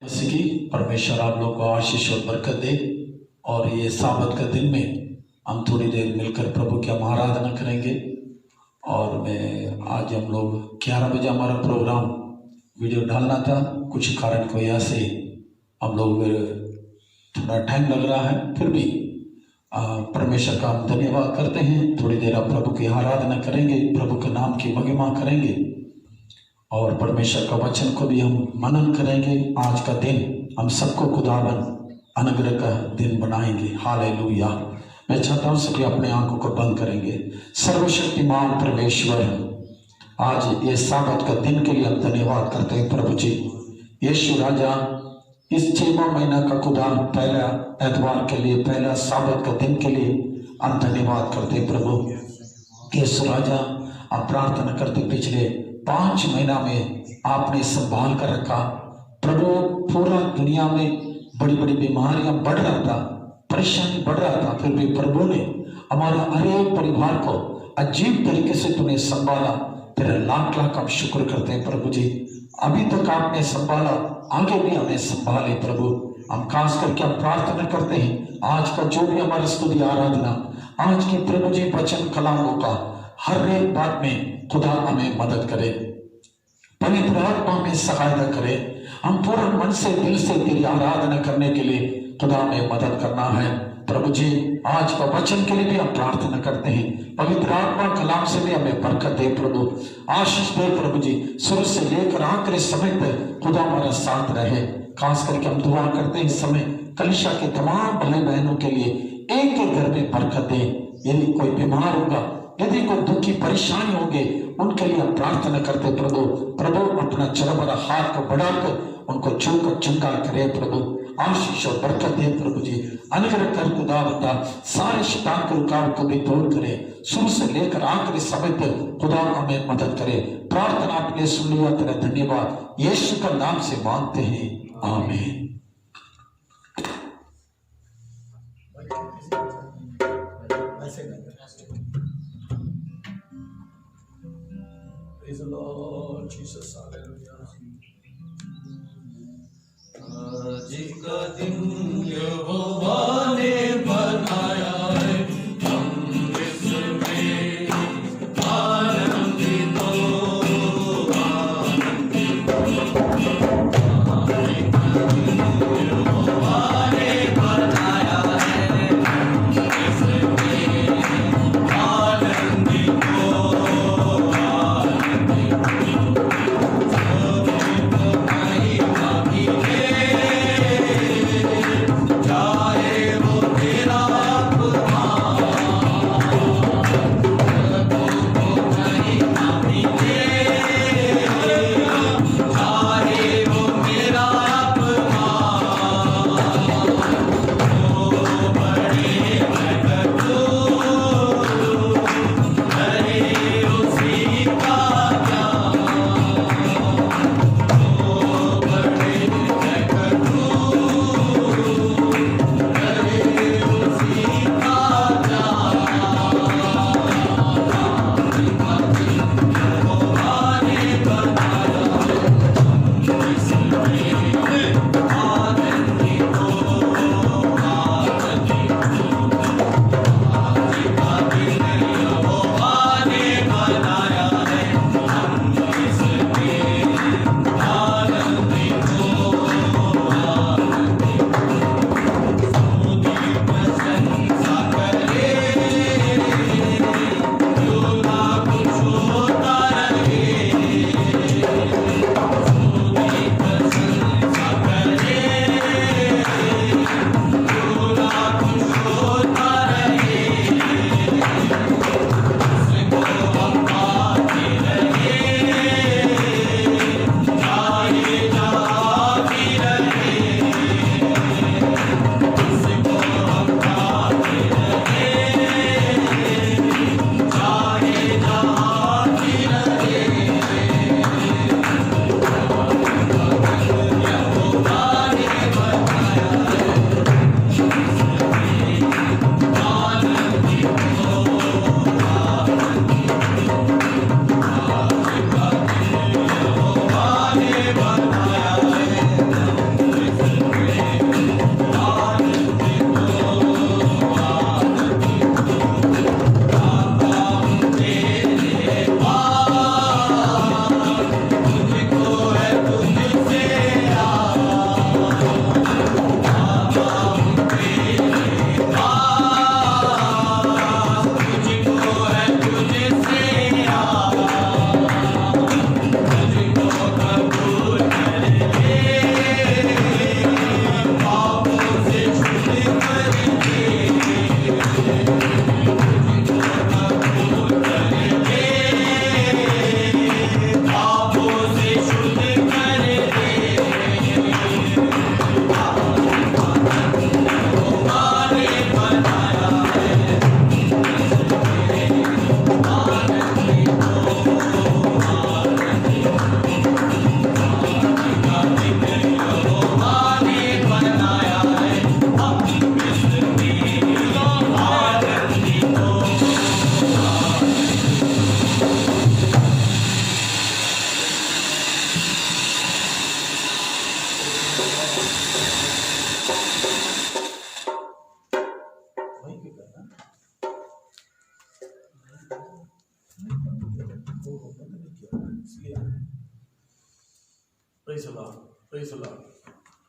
मसीह की परमेश्वर आप लोग को आशीष और बरकत दे। और ये साबत का दिन में हम थोड़ी देर मिलकर प्रभु की हम आराधना करेंगे। और मैं आज हम लोग 11 बजे हमारा प्रोग्राम वीडियो डालना था, कुछ कारण की वजह से हम लोग थोड़ा टाइम लग रहा है, फिर भी परमेश्वर का हम धन्यवाद करते हैं। थोड़ी देर आप प्रभु की आराधना करेंगे, प्रभु के नाम की महिमा करेंगे और परमेश्वर का वचन को भी हम मनन करेंगे। आज का दिन हम सबको खुदावन अनुग्रह का दिन बनाएंगे। हालेलुया। मैं चाहता हूँ सभी अपने आंखों को बंद करेंगे। सर्वशक्तिमान परमेश्वर, आज ये साबत का दिन के लिए हम धन्यवाद करते हैं प्रभु जी। यीशु राजा, इस 6वां महीना का खुदा पहला एतवार के लिए, पहला साबत का दिन के लिए हम धन्यवाद करते हैं प्रभु। यीशु राजा, हम प्रार्थना करते पिछले 5 महीना में आपने संभाल कर रखा प्रभु। पूरा दुनिया में बड़ी बड़ी बीमारियां बढ़ रहा था, परेशानी बढ़ रहा था, फिर भी प्रभु ने हमारा हर एक परिवार को अजीब तरीके से तूने संभाला। तेरा लाख लाख हम शुक्र करते हैं प्रभु जी। अभी तक आपने संभाला, आगे भी हमें संभाले प्रभु। हम खास करके हम प्रार्थना करते हैं आज का जो भी हमारा स्तुति आराधना, आज की प्रभु जी वचन कलामों का हर एक बात में खुदा हमें मदद करे, पवित्र आत्मा में सहायता करे। हम पूरा मन से दिल से तेरी आराधना करने के लिए खुदा में मदद करना है प्रभु जी। आज का वचन के लिए भी हम प्रार्थना करते हैं, पवित्र आत्मा कलाम से भी हमें बरकत दे प्रभु, आशीष दे प्रभु जी। शुरू से लेकर आखिरी समय तक खुदा हमारा साथ रहे। खास करके हम दुआ करते हैं इस समय कलीसिया के तमाम भाई बहनों के लिए, एक एक घर में बरकत दे। यदि कोई बीमार होगा, यदि कोई दुखी परेशानी होंगे, उनके लिए हम प्रार्थना करते प्रभु। प्रभु अपना चरमरा हाथ को बढ़ाकर उनको छूकर चंगा करे प्रभु, आशीष और बरकत दे प्रभु जी। अनुग्रह कर खुदा बता, सारे शैतान के रुकावट को भी दूर करे। शुरू से लेकर आखिरी समय तक खुदा हमें मदद करे। प्रार्थना आपने सुन लिया, तेरा धन्यवाद यीशु का नाम से मांगते हैं, आमीन। Praise the Lord Jesus, hallelujah. आज का दिन यहोवा ने बनाया है, हम इसमें आनंदित हो, आनंदित हो। यहोवा ने बनाया है, हम इसमें आनंदित हो। God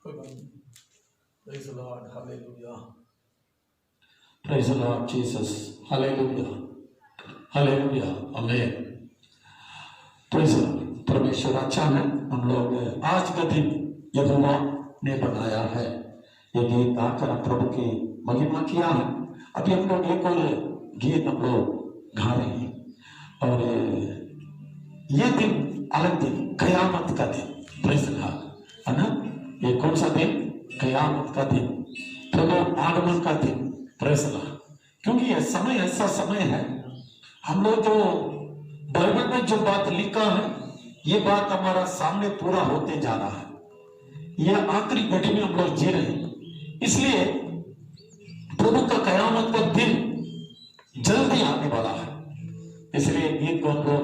कोई बात नहीं। Praise the Lord, hallelujah. Praise the Lord Jesus, hallelujah, hallelujah, amen. Praise the Lord. परमेश्वर अच्छा है। हम लोग आज का दिन यहोवा ने बनाया है, ये गीत गाकर हम प्रभु की महिमा किया है। अभी हम लोग एक और गीत हम लोग गा रहे हैं, और ये दिन अलग दिन, कयामत का दिन, प्रेज़ द लॉर्ड, है ना। ये कौन सा दिन? कयामत का दिन, प्रभु आगमन का दिन, प्रेज़ द लॉर्ड। क्योंकि ये समय ऐसा समय है, हम लोग जो बाइबल में जो बात लिखा है, ये बात हमारा सामने पूरा होते जा रहा है। ये आखिरी घड़ी में हम लोग जी रहे हैं, इसलिए प्रभु का कयामत का दिन जल्दी आने वाला है। इसलिए गीत को हम लोग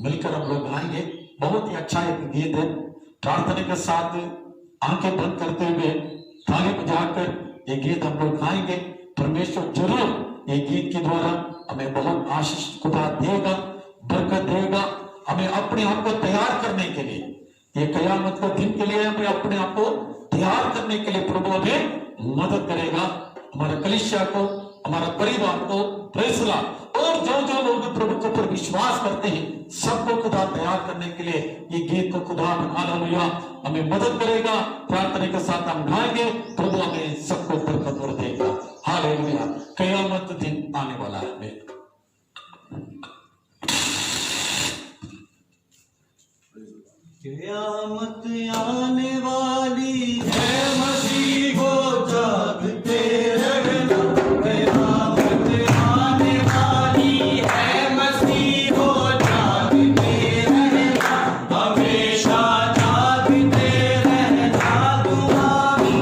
मिलकर हम लोग गाएंगे। बहुत ही अच्छा एक गीत है। प्रार्थना के साथ आंखें बंद करते हुए ताली बजाकर ये गीत हम लोग गाएंगे। परमेश्वर जरूर ये गीत के द्वारा हमें बहुत आशीष खुदा देगा, बरकत देगा। हमें अपने आप को तैयार करने के लिए, ये कयामत का दिन के लिए हमें अपने आप को तैयार करने के लिए प्रभु हमें मदद करेगा। हमारे कलीसिया को, हमारा परिवार को, प्रेज़ द लॉर्ड, और जो जो लोग प्रभु के ऊपर विश्वास करते हैं, सबको खुदा तैयार करने के लिए ये गीत को खुदा हालेलुया हमें मदद करेगा। प्रार्थना के साथ हम गाएंगे, प्रभु हमें सबको बरकत और देगा। हालेलुया। कयामत दिन आने वाला है। क़यामत आने वाली है, मसीह को जागते रहना। क़यामत आने वाली है, मसीह को जागते रहना। हमेशा जागते रहना तुम्हारी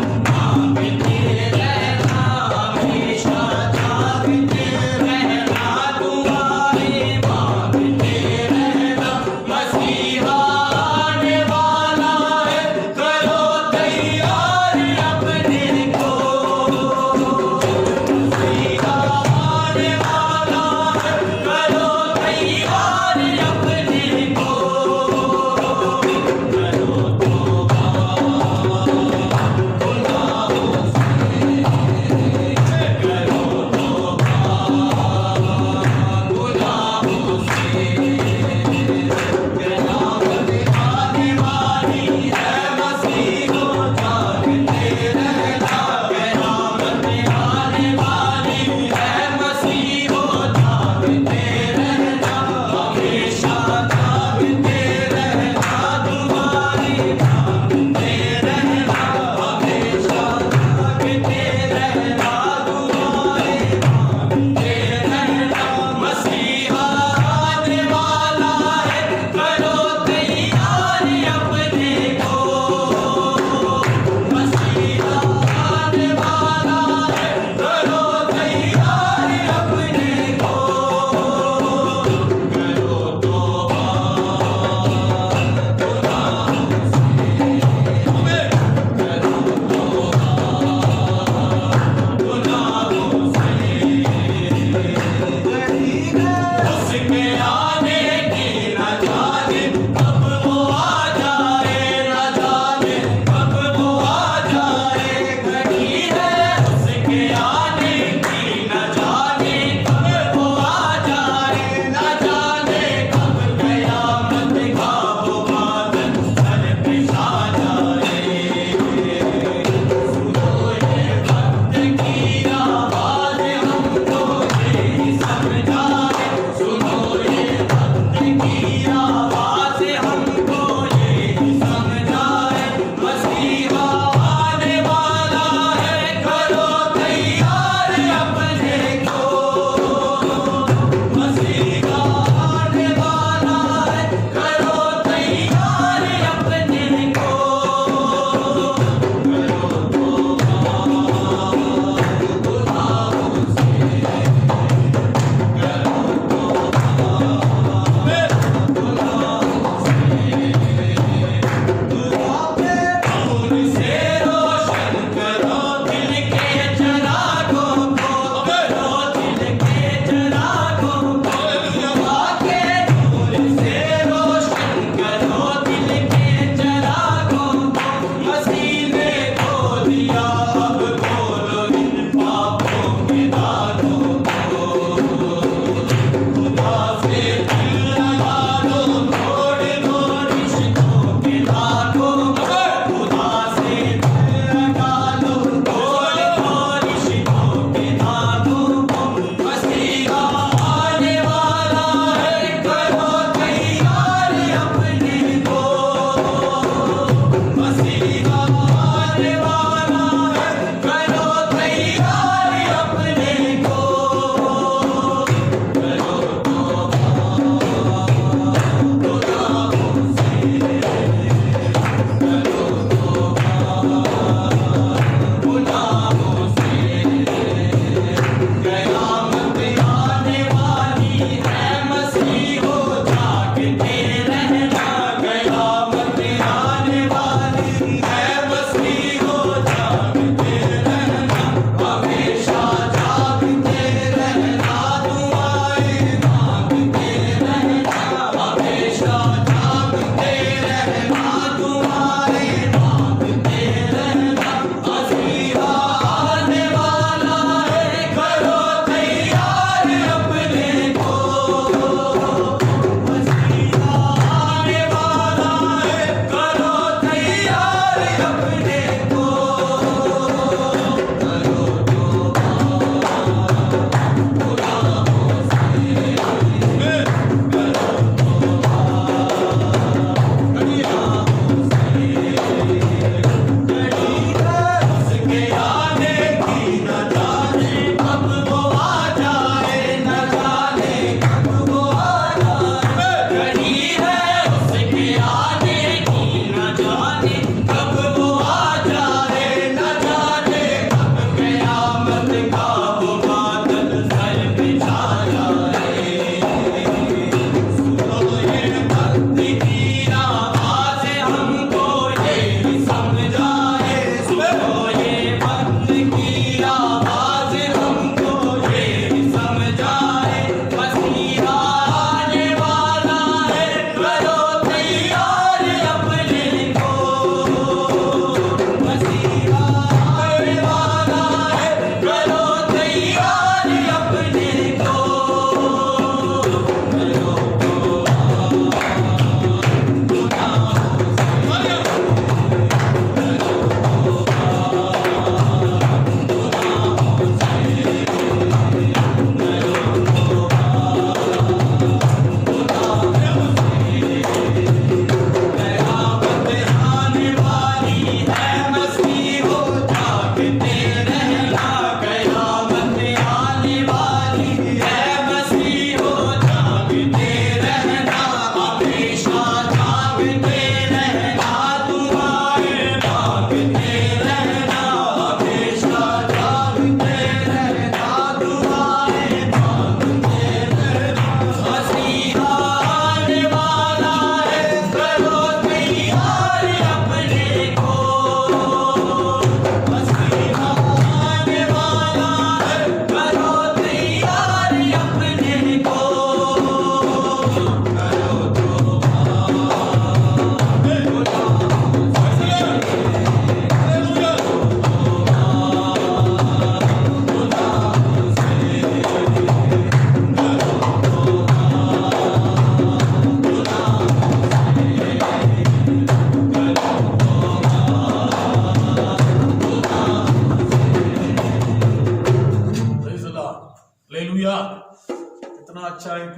अच्छा एक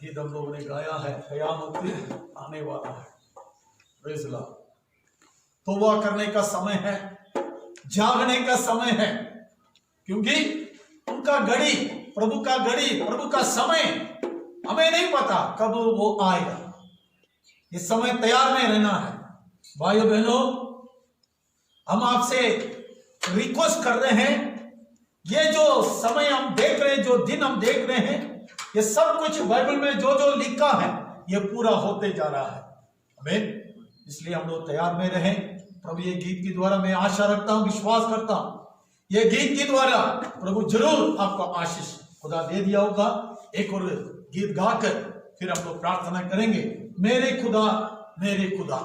गीत हम लोगों ने गाया है, कयामत आने वाला है। Praise the Lord. तौबा करने का समय है, जागने का समय है, क्योंकि उनका घड़ी, प्रभु का घड़ी, प्रभु का समय हमें नहीं पता कब वो आएगा। इस समय तैयार में रहना है। भाइयों बहनों, हम आपसे रिक्वेस्ट कर रहे हैं, ये जो समय हम देख रहे हैं, जो दिन हम देख रहे हैं, ये सब कुछ बाइबल में जो जो लिखा है ये पूरा होते जा रहा है। आमीन। इसलिए हम लोग तैयार में रहें। प्रभु ये गीत के द्वारा मैं आशा रखता हूं, विश्वास करता हूं, ये गीत के द्वारा प्रभु जरूर आपको आशीष खुदा दे दिया होगा। एक और गीत गाकर फिर हम लोग प्रार्थना करेंगे। मेरे खुदा मेरे खुदा।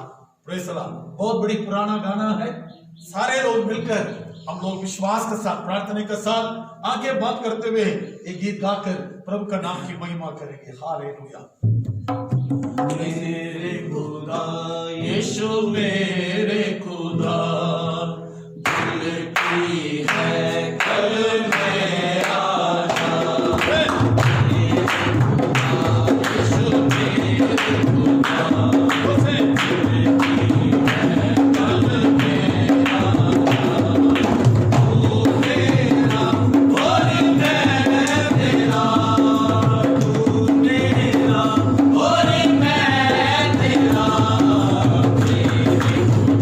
Praise the Lord. बहुत बड़ी पुराना गाना है। सारे लोग मिलकर हम लोग विश्वास के साथ, प्रार्थना के साथ आगे बात करते हुए ये गीत गाकर प्रभु का नाम की महिमा करेंगे। हालेलुया। मेरे खुदा यीशु मेरे खुदा, दिल की है कल में आशा। मेरे खुदा यीशु मेरे खुदा, दिल की है कल में आशा। तू मेरा और मैं तेरा, तू मेरा और मैं तेरा। मेरे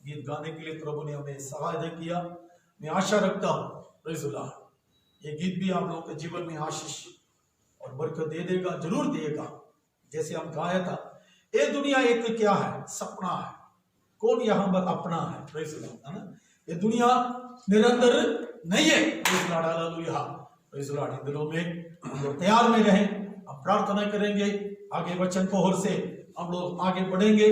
गीत गाने के लिए प्रभु ने हमें सहायता किया। मैं आशा रखता हूँ प्रेज़ द लॉर्ड, ये गीत भी आप लोगों के जीवन में आशीष और बरकत दे देगा, जरूर देगा। जैसे हम गाया था, ये दुनिया एक क्या है, सपना है, कौन यहाँ पर अपना है, प्रेज़ द लॉर्ड, है ना। ये दुनिया निरंतर नहीं है, praise the Lord, hallelujah, praise the Lord. इन दिनों में हम लोग तैयार में रहें, हम प्रार्थना करेंगे, आगे वचन को ओर से हम लोग आगे बढ़ेंगे,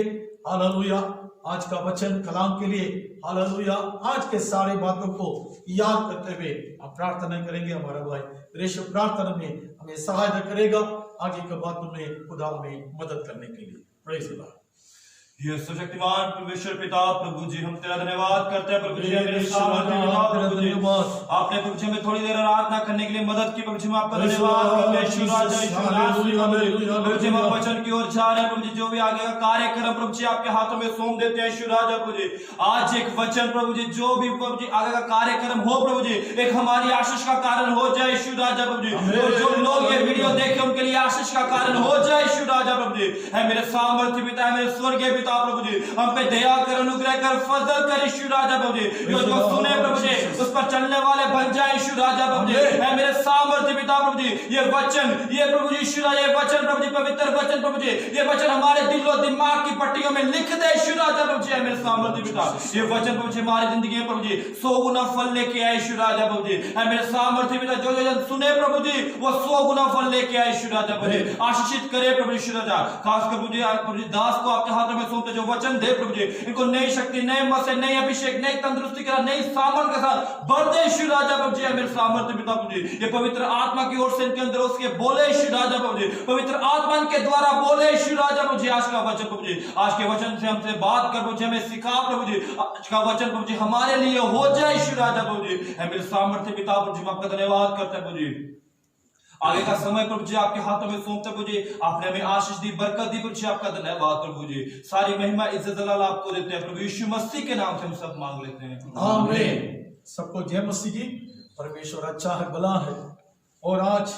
हालेलुया। आज का वचन कलाम के लिए, हालेलुया, आज के सारे बातों को याद करते हुए हम प्रार्थना करेंगे। हमारा भाई प्रेष प्रार्थना में हमें सहायता करेगा आगे के बातों में खुदा में मदद करने के लिए। Praise the Lord. ये सर्वशक्तिमान परमेश्वर पिता प्रभु जी, हम तेरा धन्यवाद करते हैं प्रभु जी, मेरे सामर्थ्य पिता प्रभु जी, आपने प्रभु जी हमें थोड़ी देर आराधना करने के लिए मदद की, प्रभु जी हम आपका धन्यवाद करते हैं। प्रभु जी हम वचन की ओर जा रहे हैं प्रभु जी, जो भी आगे का कार्यक्रम प्रभु जी आपके हाथों में सौंप देते हैं शिवराज प्रभु जी। आज एक वचन प्रभु जी, जो भी प्रभु जी आगे का कार्यक्रम हो प्रभु जी, एक हमारी आशीष का कारण हो जाए शिवराज प्रभु जी, और जो लोग ये वीडियो देखे उनके लिए आशीष का कारण हो जाए शिवराज प्रभु जी। है मेरे सामर्थ्य पिता, है मेरे स्वर्गीय पिता प्रभु जी, हम पे दया कर, अनुग्रह कर, फजल कर यीशु राजा प्रभु जी। जो सुने प्रभु जी उस पर चलने वाले बन जाए यीशु राजा प्रभु जी। है मेरे सामर्थ्य पिता प्रभु जी, ये वचन, ये प्रभु जी यीशु राजा, ये वचन प्रभु जी, पवित्र वचन प्रभु जी, ये वचन हमारे दिल और दिमाग की पट्टियों में लिख दे यीशु राजा प्रभु जी। है मेरे सामर्थ्य पिता, ये वचन प्रभु जी हमारी जिंदगी में प्रभु जी 100 गुना फल लेके आए यीशु राजा प्रभु जी। है मेरे सामर्थ्य पिता, जो जन सुने प्रभु जी वो 100 गुना फल लेके आए यीशु राजा प्रभु जी। आशीषित करे प्रभु यीशु राजा, खासकर प्रभु जी दास को आपके हाथों में सौंपते, जो वचन दे प्रभु जी, इनको नई शक्ति, नए मसे, नई अभिषेक, नई तंदुरुस्ती करा, नई सामर्थ के साथ भर दे यीशु राजा प्रभु जी। मेरे सामर्थ्य पिता प्रभु जी, ये पवित्र आत्मा की ओर से इनके अंदर उसके बोले यीशु राजा प्रभु जी, पवित्र आत्मा के द्वारा बोले यीशु राजा प्रभु जी। आज का वचन प्रभु जी, आज के वचन से हमसे बात कर प्रभु जी, हमें सिखा प्रभु जी, आज का वचन प्रभु जी हमारे लिए हो जाए यीशु राजा प्रभु जी। है मेरे सामर्थ्य पिता प्रभु जी, मैं आपका धन्यवाद करते हैं प्रभु जी। आगे का समय प्रभु जी आपके हाथों में सौंपते प्रभु जी, आपने हमें आशीष दी, बरकत दी प्रभु जी, आपका धन्यवाद प्रभु जी। सारी महिमा इज्जत जलाल आपको देते हैं प्रभु यीशु मसीह के नाम से हम सब मांग लेते हैं, आमीन। सबको जय मसीह की। परमेश्वर अच्छा है, भला है। और आज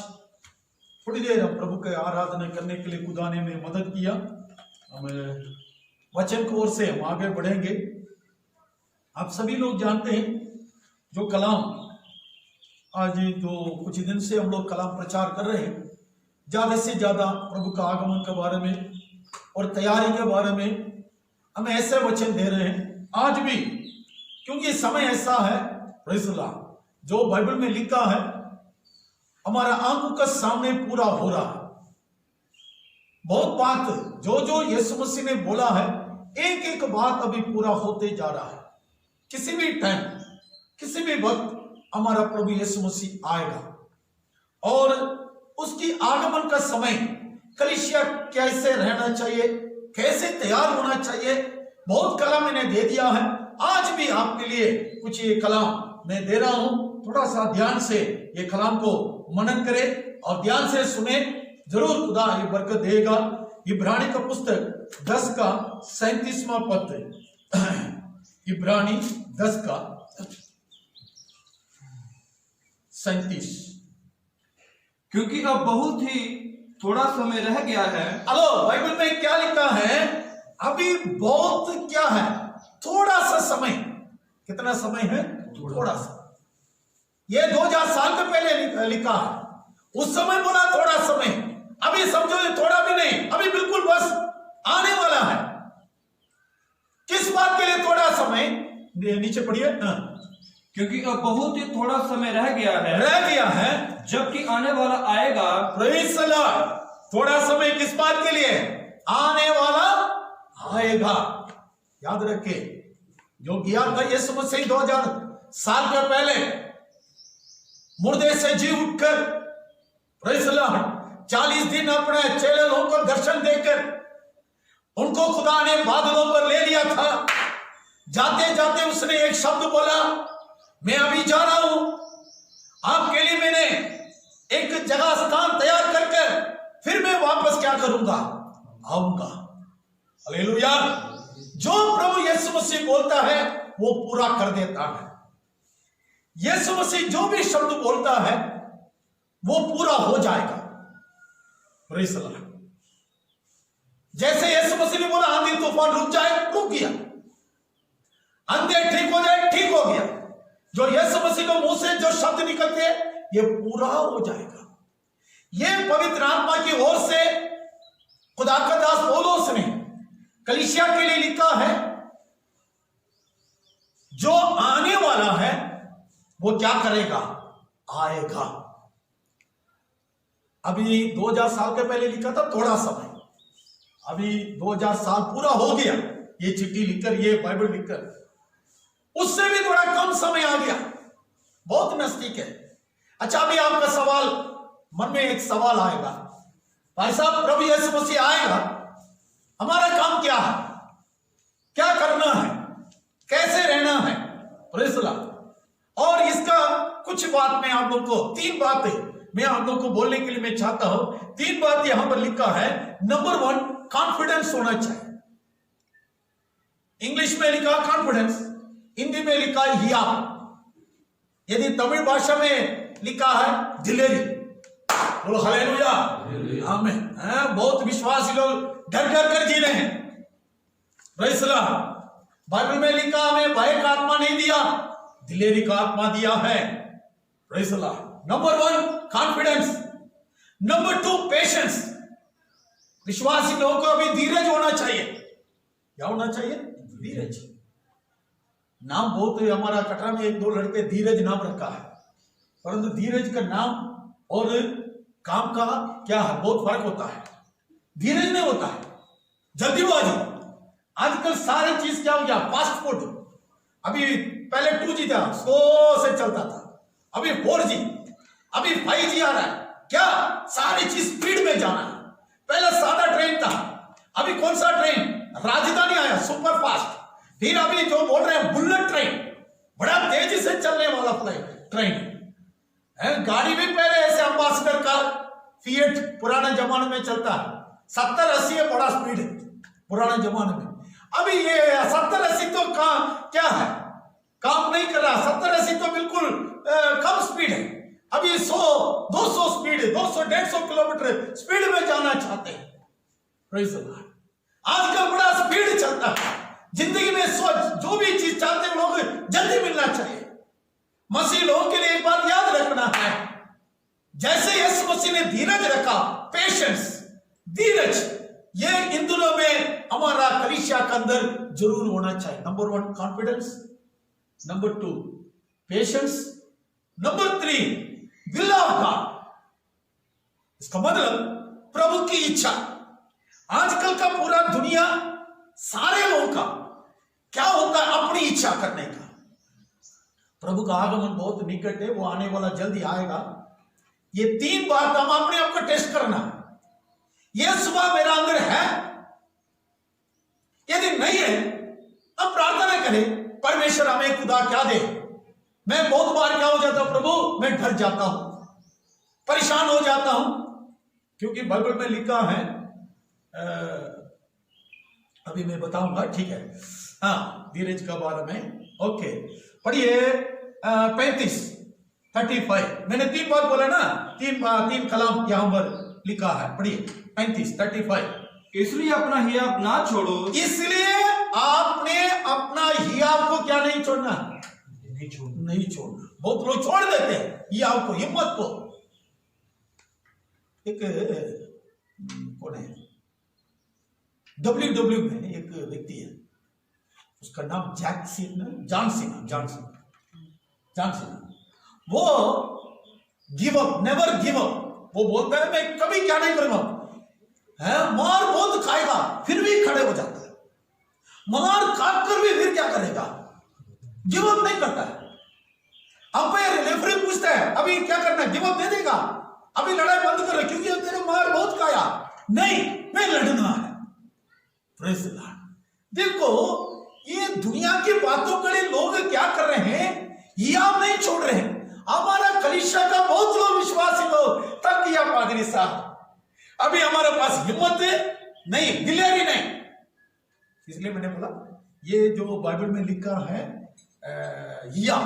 थोड़ी देर हम प्रभु के आराधना करने के लिए खुदा ने हमें मदद किया। हम वचन की ओर से हम आगे बढ़ेंगे। आप सभी लोग जानते हैं, जो कलाम आज तो कुछ दिन से हम लोग कलाम प्रचार कर रहे हैं, ज्यादा से ज्यादा प्रभु का आगमन के बारे में और तैयारी के बारे में हम ऐसे वचन दे रहे हैं आज भी, क्योंकि समय ऐसा है प्रेज़ द लॉर्ड, जो बाइबल में लिखा है हमारा आंखों के सामने पूरा हो रहा है। बहुत बात जो यीशु मसीह ने बोला है, एक एक बात अभी पूरा होते जा रहा है। किसी भी टाइम, किसी भी वक्त हमारा प्रभु यीशु मसीह आएगा और उसकी आगमन का समय कलीसिया कैसे रहना चाहिए, कैसे तैयार होना चाहिए, बहुत कलाम मैंने दे दिया है। आज भी आपके लिए कुछ ये कलाम मैं दे रहा हूं, थोड़ा सा ध्यान से ये कलाम को मनन करें और ध्यान से सुने, जरूर खुदा ये बरकत देगा। इब्रानी का पुस्तक 10 का 37वां पद, इब्रानी 10 का 37। क्योंकि अब बहुत ही थोड़ा समय रह गया है। हेलो, बाइबल में क्या लिखा है? अभी बहुत क्या है? थोड़ा सा समय। कितना समय है? थोड़ा सा। ये 2000 साल के पहले लिखा है, उस समय बोला थोड़ा समय, अभी समझो ये थोड़ा भी नहीं, अभी बिल्कुल बस आने वाला है। किस बात के लिए थोड़ा समय? नीचे पढ़िए। क्योंकि अब बहुत ही थोड़ा समय रह गया है, जबकि आने वाला आएगा। Praise the Lord. थोड़ा समय किस बात के लिए? आने वाला आएगा। याद रखे, जो गया था यीशु मसीह 2000 साल के पहले, मुर्दे से जी उठकर, प्रेज़ द लॉर्ड, 40 दिन अपने चेले लोगों को दर्शन देकर उनको खुदा ने बादलों पर ले लिया था। जाते जाते उसने एक शब्द बोला, मैं अभी जा रहा हूं, आपके लिए मैंने एक जगह स्थान तैयार करके फिर मैं वापस क्या करूंगा? आऊंगा। हालेलुया। जो प्रभु यीशु मसीह बोलता है वो पूरा कर देता है। यीशु मसीह जो भी शब्द बोलता है वो पूरा हो जाएगा। Praise the Lord. जैसे यीशु मसीह ने बोला आंधी तूफान रुक जाए, रुक गया। अंधे ठीक हो जाए, ठीक हो गया। जो यीशु मसीह के मुंह से जो शब्द निकलते ये पूरा हो जाएगा। ये पवित्र आत्मा की ओर से खुदा का दास पौलुस ने कलीसिया के लिए लिखा है। जो आने वाला है वो क्या करेगा? आएगा। अभी 2000 साल के पहले लिखा था, थोड़ा समय, अभी 2000 साल पूरा हो गया ये चिट्ठी लिखकर, ये बाइबल लिखकर। उससे भी थोड़ा कम समय आ गया, बहुत नजदीक है। अच्छा, अभी आपका सवाल मन में एक सवाल आएगा, भाई साहब प्रभु यीशु मसीह आएगा, हमारा काम क्या है, क्या करना है, कैसे रहना है? Praise the Lord. और इसका कुछ बात मैं आप लोग को, 3 बातें मैं आप लोग को बोलने के लिए मैं चाहता हूं। 3 बात यहां पर लिखा है। नंबर 1, कॉन्फिडेंस होना चाहिए। इंग्लिश में लिखा कॉन्फिडेंस, हिंदी में लिखा हिया, यदि तमिल भाषा में लिखा है दिलेरी। बोलो हालेलुया, आमीन। बहुत विश्वासी लोग डर डर कर जी रहे हैं। Praise the Lord. बाइबल में लिखा हमें भय का आत्मा नहीं दिया, दिलेरी का आत्मा दिया है। Praise the Lord. Number 1 confidence, number 2 patience. विश्वासी लोगों को अभी धीरज होना चाहिए। क्या होना चाहिए? धीरज। नाम बहुत हमारा कटरा में 1-2 लड़के धीरज नाम रखा है, परंतु धीरज का नाम और काम का क्या है, बहुत फर्क होता है। धीरज नहीं होता है, जल्दीबाजी। आजकल सारी चीज क्या हो गया, फास्ट फूड। अभी पहले 2G था, स्लो से चलता था, अभी 4G, अभी 5G आ रहा है। क्या सारी चीज स्पीड में जाना है। पहले सादा ट्रेन था, अभी कौन सा ट्रेन, राजधानी आया सुपर फास्ट। फिर अभी जो बोल रहे हैं बुलेट ट्रेन, बड़ा तेजी से चलने वाला ट्रेन है। गाड़ी भी पहले ऐसे अम्बासडर कार, फिएट पुराने जमाने में चलता है, 70-80 है, बड़ा स्पीड है पुराने जमाने में। अभी ये 70-80 तो क्या है, काम नहीं कर रहा। 70-80 तो बिल्कुल कम स्पीड है। अभी 100-200 स्पीड है, 200-150 किलोमीटर स्पीड में जाना चाहते हैं। Praise the Lord. आजकल बड़ा स्पीड चलता है जिंदगी में। जो भी चीज चाहते हैं लोग जल्दी मिलना चाहिए। मसीह लोगों के लिए एक बात याद रखना है, जैसे यीशु मसीह ने धीरज रखा, पेशेंस, धीरज, ये इन दिनों में हमारा कलीसिया के अंदर जरूर होना चाहिए। Number 1 confidence, number 2 patience, number 3 will of God. इसका मतलब प्रभु की इच्छा। आजकल का पूरा दुनिया, सारे लोगों का क्या होता है, अपनी इच्छा करने का। प्रभु का आगमन बहुत निकट है, वो आने वाला जल्दी आएगा। ये 3 बात हम अपने आप को टेस्ट करना है। यह सुबह मेरा अंदर है, यदि नहीं है अब प्रार्थना करें, परमेश्वर हमें खुदा क्या दे। मैं बहुत बार क्या हो जाता हूं, प्रभु मैं डर जाता हूं, परेशान हो जाता हूं, क्योंकि बाइबल में लिखा है, अभी मैं बताऊंगा, ठीक है। हाँ, धीरज के बारे में। ओके, पढ़िए 35 मैंने 3 बात बोला ना, 3 कलाम यहां पर लिखा है। पढ़िए 35 इसलिए अपना हिया ना छोड़ो, इसलिए आपने अपना हियाव को क्या नहीं छोड़ना, नहीं छोड़ना। बहुत लोग छोड़ देते हैं हियाव को, हिम्मत को। एक कौन है, WWE में एक व्यक्ति है, उसका नाम जॉन सीना। वो give up, never give up. वो बोलता है मैं कभी क्या नहीं करूंगा, है मार बहुत खाएगा फिर भी खड़े हो जाता है, मार खाकर भी फिर क्या करेगा, गिव अप नहीं करता है। अंपायर रेफरी पूछता है अभी क्या करना है, गिव अप दे देगा, अभी लड़ाई बंद कर, क्योंकि तेरे मार बहुत खाया, नहीं मैं लड़ना है। Praise the Lord. देखो ये दुनिया की बातों के लिए लोग क्या कर रहे हैं, ये आप नहीं छोड़ रहे हैं। हमारा कलीसिया का बहुत लोग, विश्वासी लोग तक किया पादरी साहब, अभी हमारे पास हिम्मत नहीं, दिलेरी नहीं। इसलिए मैंने बोला ये जो बाइबल में लिखा है या,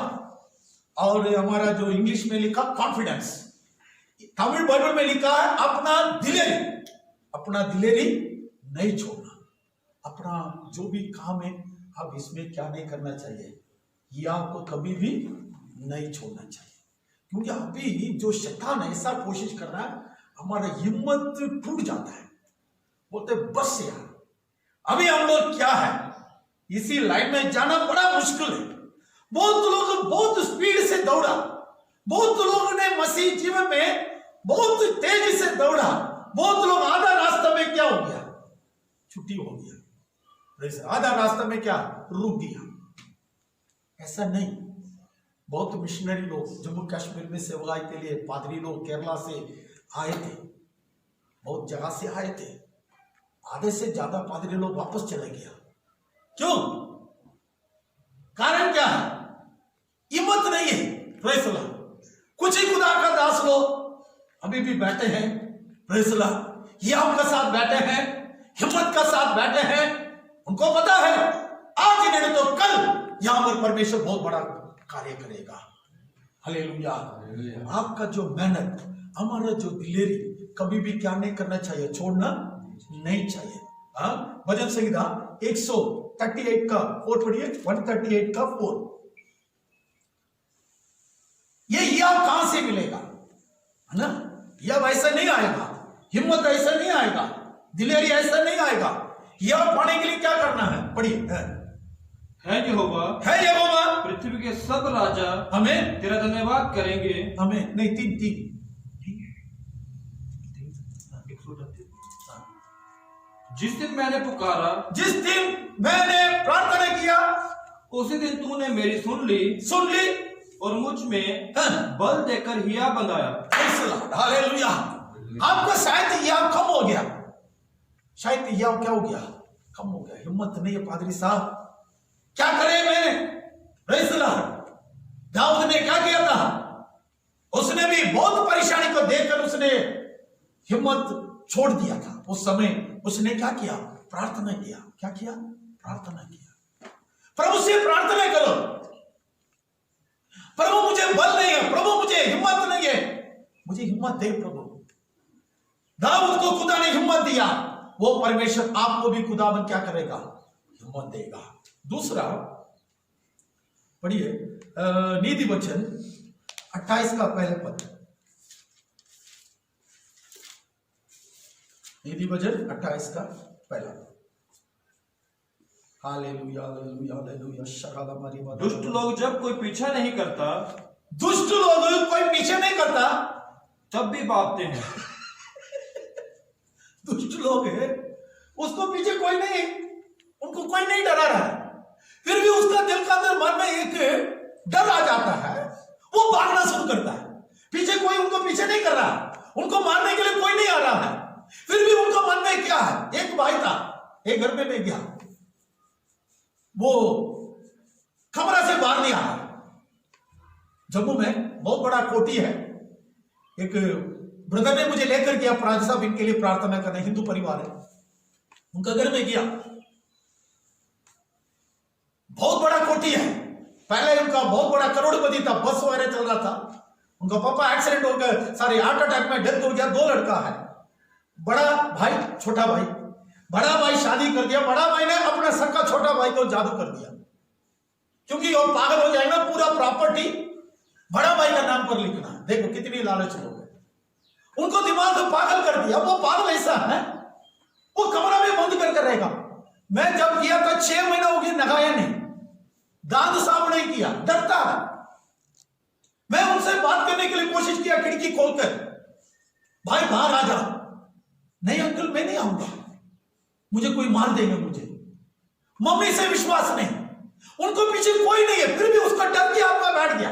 और हमारा जो इंग्लिश में लिखा कॉन्फिडेंस, तमिल बाइबल में लिखा है अपना दिलेरी नहीं छोड़ना। अपना जो भी काम है अब इसमें क्या नहीं करना चाहिए, ये आपको कभी भी नहीं छोड़ना चाहिए, क्योंकि अभी जो शैतान ऐसा कोशिश कर रहा है, हमारा हिम्मत टूट जाता है, बोलते बस यार अभी हम लोग क्या है, इसी लाइन में जाना बड़ा मुश्किल है। बहुत लोग बहुत स्पीड से दौड़ा, बहुत लोगों ने मसीह जीवन में बहुत तेजी से दौड़ा, बहुत लोग आधा रास्ता में क्या हो गया, छुट्टी हो गया, आधा रास्ता में क्या रुक गया। ऐसा नहीं, बहुत मिशनरी लोग जम्मू कश्मीर में सेवाई के लिए, पादरी लोग केरला से आए थे, बहुत जगह से आए थे, आधे से ज्यादा पादरी लोग वापस चले गया। क्यों? कारण क्या है? हिम्मत नहीं है। Praise the Lord. कुछ ही खुदा का दास लोग अभी भी बैठे हैं, प्रेज़ द लॉर्ड, हियाव का साथ बैठे हैं, हिम्मत का साथ बैठे हैं, उनको पता है आज नहीं तो कल यहां पर परमेश्वर बहुत बड़ा कार्य करेगा। हालेलुया। आपका जो मेहनत, हमारा जो दिलेरी कभी भी क्या नहीं करना चाहिए, छोड़ना नहीं चाहिए। हाँ, भजन संहिता 138 का 4 पढ़िए, 138 का 4। ये हियाव कहां से मिलेगा, है ना? हियाव ऐसा नहीं आएगा, हिम्मत ऐसा नहीं आएगा, दिलेरी ऐसा नहीं आएगा। हियाव पाने के लिए क्या करना है, पढ़िए। है यहोवा, पृथ्वी के सब राजा हमें तेरा धन्यवाद करेंगे। हमें नहीं, तीन जिस दिन मैंने पुकारा, जिस दिन मैंने प्रार्थना किया, उसी दिन तूने मेरी सुन ली और मुझ में बल देकर हिया बंधाया। हालेलुया। आपका शायद हियाव कम हो गया, शायद हियाव क्या हो गया, कम हो गया, हिम्मत नहीं है। पादरी साहब क्या करें मैंने, प्रेज़ द लॉर्ड। दाऊद ने क्या किया था, उसने भी बहुत परेशानी को देखकर उसने हिम्मत छोड़ दिया था। उस समय उसने क्या किया, प्रार्थना किया। क्या किया? प्रार्थना किया। प्रभु से प्रार्थना करो, प्रभु मुझे बल नहीं है, प्रभु मुझे हिम्मत नहीं है, मुझे हिम्मत दे प्रभु। दाऊद को खुदा ने हिम्मत दिया, वो परमेश्वर आपको भी खुदावन क्या करेगा, हिम्मत देगा। दूसरा पढ़िए, नीति वचन 28 का पहले पद, नीति वचन 28 का पहला। Hallelujah, hallelujah, hallelujah. शकाला मारी बात। दुष्ट लोग जब कोई पीछा नहीं करता, दुष्ट लोग कोई पीछे नहीं करता, तब भी भागते हैं। दुष्ट लोग है, उसको पीछे कोई नहीं, उनको कोई नहीं डरा रहा है, फिर भी उसका दिल का अंदर मन में एक डर आ जाता है, वो भागना शुरू करता है। पीछे कोई उनको पीछे नहीं कर रहा, उनको मारने के लिए कोई नहीं आ रहा है, फिर भी उनको मन में क्या है। एक भाई था, एक घर में गया, वो कमरा से बाहर नहीं आ रहा। जम्मू में बहुत बड़ा कोठी है, एक ब्रदर ने मुझे लेकर गया, प्रार्थना साहब इनके लिए प्रार्थना करना, हिंदू परिवार है, उनका घर में गया। बहुत बड़ा कोठी है, पहले उनका बहुत बड़ा करोड़पति था, बस वगैरह चल रहा था, उनका पापा एक्सीडेंट हो गया, सारी हार्ट अटैक में डेथ हो गया। 2 लड़का है, बड़ा भाई छोटा भाई, बड़ा भाई शादी कर दिया, बड़ा भाई ने अपना सक्का छोटा भाई को जादू कर दिया, क्योंकि वो पागल हो जाएगा, पूरा प्रॉपर्टी बड़ा भाई का नाम पर लिखना। देखो कितनी लालच लोग हैं, उनको दिमाग को पागल कर दिया। वो पागल ऐसा है, वो कमरा में बंद करके रहेगा। मैं जब किया था 6 महीना हो गया, नहाया नहीं, दांत साफ नहीं किया, डरता है। मैं उनसे बात करने के लिए कोशिश किया, खिड़की खोलकर, भाई बाहर आ जा। नहीं अंकल मैं नहीं आऊंगा, मुझे कोई मार देगा मुझे। मम्मी से विश्वास नहीं, उनको पीछे कोई नहीं है, फिर भी उसका डर की आत्मा बैठ गया।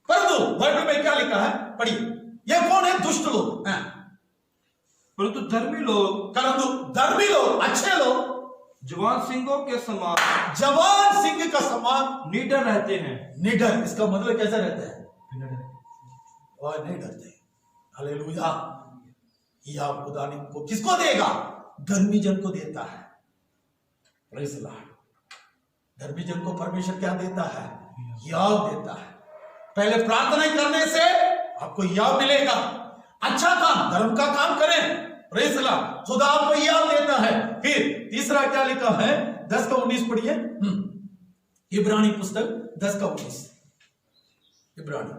परंतु बाइबल में क्या लिखा है, पढ़िए। ये कौन है? दुष्ट लोग हैं, परंतु धर्मी लोग, अच्छे लोग जवान सिंहों के समान, जवान सिंह का समान निडर रहते हैं। निडर, इसका मतलब कैसा रहता है? और नहीं डरते। हालेलुया। यह खुदा ने को किसको देगा? धर्मी जन को देता है। Praise the Lord. धर्मी जन को परमेश्वर क्या देता है? याव देता है। पहले प्रार्थना करने से आपको याव मिलेगा। अच्छा काम, धर्म का काम करें, प्रेज़ द लॉर्ड। खुदा आपको याद देता है। फिर तीसरा क्या लिखा है, 10 का 19 पढ़िए। इब्रानी पुस्तक 10 का 19, इब्रानी।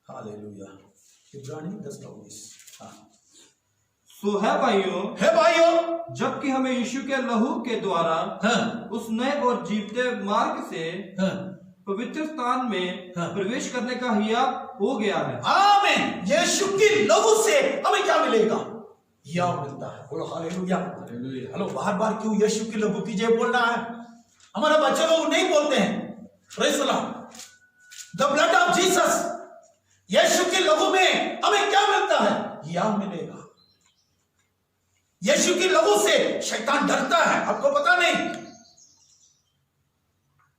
हालेलुया। इब्रानी 10 का 19। हाँ। सो है भाइयों, जबकि हमें यीशु के लहू के द्वारा उस नए और जीवते मार्ग से पवित्र स्थान में प्रवेश करने का हिया हो गया है। आमीन। यीशु के लहू से हमें क्या मिलेगा? हिया मिलता है। बोलो हालेलुया। हेलो, बार बार क्यों यीशु के लहू की जय बोलना है? हमारे बच्चे लोग नहीं बोलते हैं। Praise the Lord. The blood of Jesus, Yeshu के लहू में हमें क्या मिलता है? हिया मिलेगा। यीशु के लहू से शैतान डरता है, आपको पता नहीं?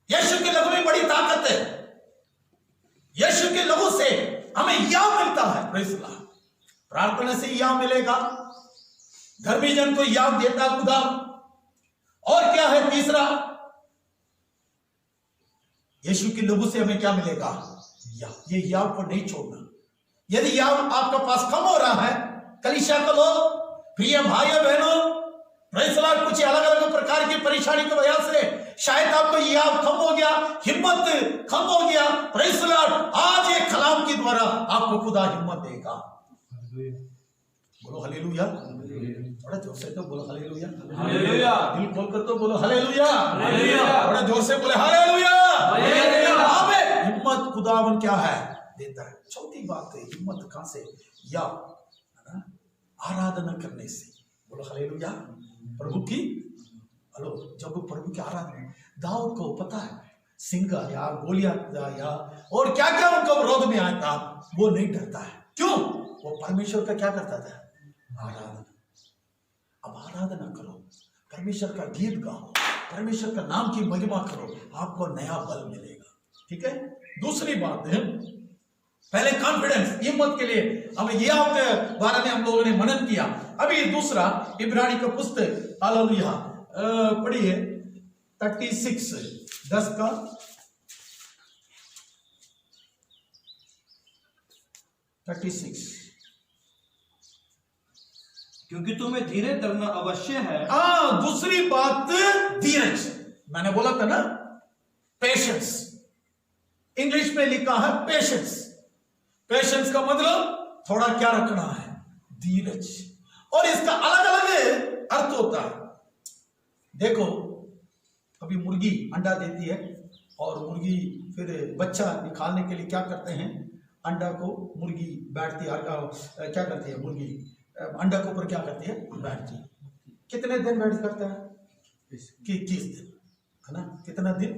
यीशु के लहू में बड़ी ताकत है। यीशु के लहू से हमें या मिलता है। Praise the Lord. प्रार्थना से या मिलेगा, धर्मी जन को याद देता खुदा। और क्या है तीसरा? यीशु के लहू से हमें क्या मिलेगा? या। ये या को नहीं छोड़ना। यदि या आपका पास कम हो रहा है, कलीसिया को लोग, प्रिय भाइयों बहनों, प्रेज़ द लॉर्ड, कुछ अलग अलग प्रकार की परेशानी की वजह से शायद आपको या कम हो गया, हिम्मत कम हो गया। प्रेज़ द लॉर्ड, आज एक कलाम के द्वारा आपको खुदा हिम्मत देगा। बोलो हालेलुया। बड़ा जोर से तो बोलो हालेलुया। हालेलुया। दिल खोलकर तो बोलो हालेलुया। हालेलुया। बड़ा जोर से बोले हालेलुया। हालेलुया। आमीन। हिम्मत खुदावन क्या है? देता है। चौथी बात है हिम्मत कहां से? या आराधना करने से। बोलो हालेलुया। प्रभु की, हेलो, जब प्रभु की आराधना, दाऊद को पता है सिंह आया, गोलियत आया और क्या क्या उनका विरोध में आया था, वो नहीं डरता है। क्यों? वो परमेश्वर का क्या करता था? आराधना। अब आराधना करो, परमेश्वर का गीत गाओ, परमेश्वर का नाम की महिमा करो, आपको नया बल मिलेगा। ठीक है। दूसरी बात है, पहले कॉन्फिडेंस, हिम्मत के लिए हमें यह आपके बारे में हम लोगों ने मनन किया। अभी दूसरा इब्रानी का पुस्तक, हालेलुया, पढ़िए 36, 10 का 36। क्योंकि तुम्हें धीरे धरना अवश्य है। दूसरी बात धीरज। मैंने बोला था ना, पेशेंस। इंग्लिश में लिखा है पेशेंस। पेशेंस का मतलब थोड़ा क्या रखना है? धीरज। और इसका अलग अलग अर्थ होता है। देखो, अभी मुर्गी अंडा देती है और मुर्गी फिर बच्चा निकालने के लिए क्या करते हैं? अंडा को मुर्गी बैठती है, क्या करती है मुर्गी? अंडा के ऊपर क्या करती है? बैठती है। कितने दिन बैठ करता है? 21 दिन, है ना? कितना दिन?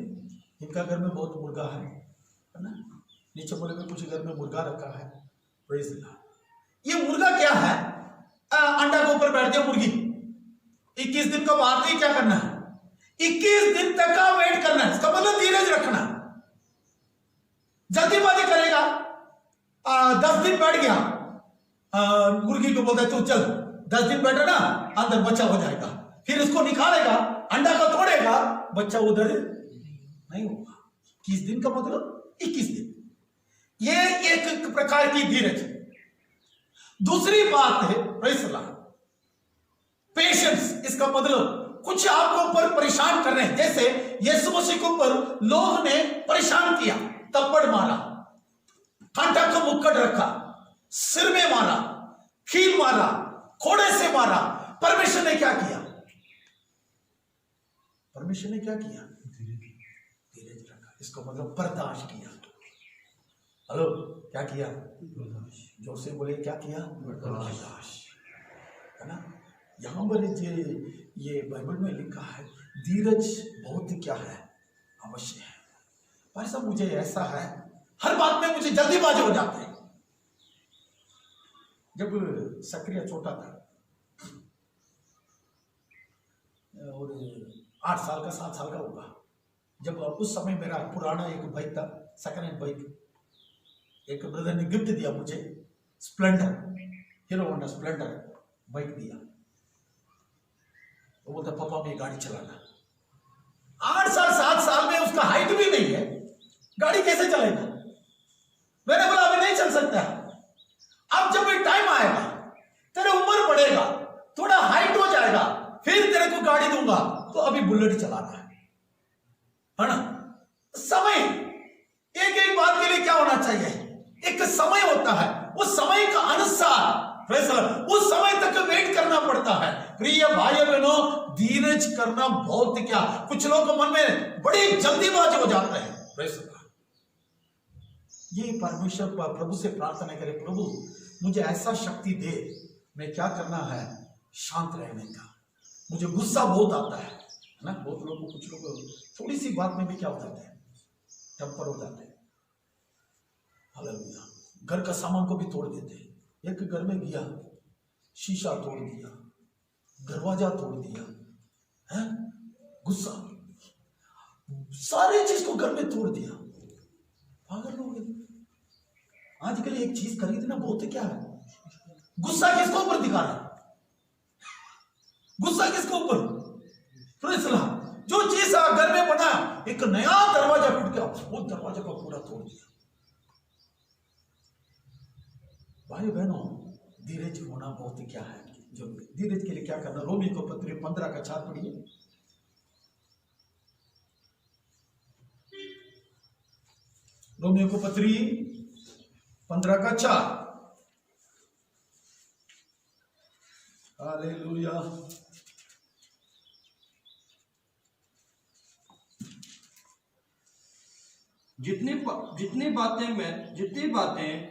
इनका घर में बहुत मुर्गा है ना? नीचे बोले में कुछ घर में मुर्गा रखा है। Praise the Lord. ये मुर्गा क्या है? अंडा के ऊपर बैठ गया मुर्गी। 21 दिन का बाद ही क्या करना है? 21 दिन तक का वेट करना है। इसका मतलब धीरज रखना। जल्दीबाजी करेगा, 10 दिन बैठ गया, मुर्गी को बोलता है तू चल, 10 दिन बैठा ना, अंदर बच्चा हो जाएगा। फिर उसको निकालेगा, अंडा को तोड़ेगा, बच्चा उधर नहीं होगा। 21 दिन का मतलब 21 दिन। ये एक प्रकार की धीरज। दूसरी बात है प्रेज़ द लॉर्ड, पेशेंस। इसका मतलब कुछ आपको ऊपर परेशान कर रहे हैं, जैसे यीशु मसीह के ऊपर लोग ने परेशान किया, थप्पड़ मारा, कांटा को मुक्कड़ रखा, सिर में मारा, कील मारा, कोड़े से मारा। परमेश्वर ने क्या किया? परमेश्वर ने क्या किया? धीरज रखा। इसका मतलब बर्दाश्त किया। हेलो, क्या किया? जोर से बोले, क्या किया? बर्दाश्त, है ना? यहां पर ये बाइबल में लिखा है धीरज बहुत ही क्या है? अवश्य है। भाई साहब, मुझे ऐसा है, हर बात में मुझे जल्दीबाजी हो जाता है। जब सक्रिय छोटा था और 8 साल का 7 साल का होगा, जब उस समय मेरा पुराना एक बाइक था, सेकंड हैंड बाइक, एक ब्रदर ने गिफ्ट दिया मुझे, Splendor, hero Honda Splendor bike दिया। वो बोलता पापा मैं गाड़ी चलाना। 8 साल 7 साल में उसका हाइट भी नहीं है, गाड़ी कैसे चलाएगा? बुलेट चला रहा है ना। समय, एक एक बात के लिए क्या होना चाहिए, एक समय होता है, उस समय का अनुसार उस समय तक वेट करना पड़ता है। प्रिय भाई बहनों, धीरज करना बहुत क्या, कुछ लोग मन में बड़ी जल्दीबाजी हो जाते हैं। ये परमेश्वर प्रभु से प्रार्थना करें, प्रभु मुझे ऐसा शक्ति दे, मैं क्या करना है, शांत रहने का। मुझे गुस्सा बहुत आता है ना, बहुत लोगों को, कुछ लोग थोड़ी सी बात में भी क्या हो जाते हैं, टेम्पर हो जाते हैं। हालेलुया। घर का सामान को भी तोड़ देते हैं। एक घर में गया, शीशा तोड़ दिया, दरवाजा तोड़ दिया, है गुस्सा, सारी चीज को घर में तोड़ दिया। पागल लोग आजकल एक चीज खरीदना बहुत क्या है, गुस्सा किसको ऊपर दिखा रहा है, गुस्सा किसको ऊपर। जो चीज घर में बना, एक नया दरवाजा टूट गया, वो दरवाजा को पूरा तोड़ दिया। भाई बहनों, धीरज होना बहुत क्या है, जो धीरज के लिए क्या करना। रोमी को पत्री 15 का 4 पढ़िए। रोमियो को पत्री 15 का 4। हालेलुया। जितनी बातें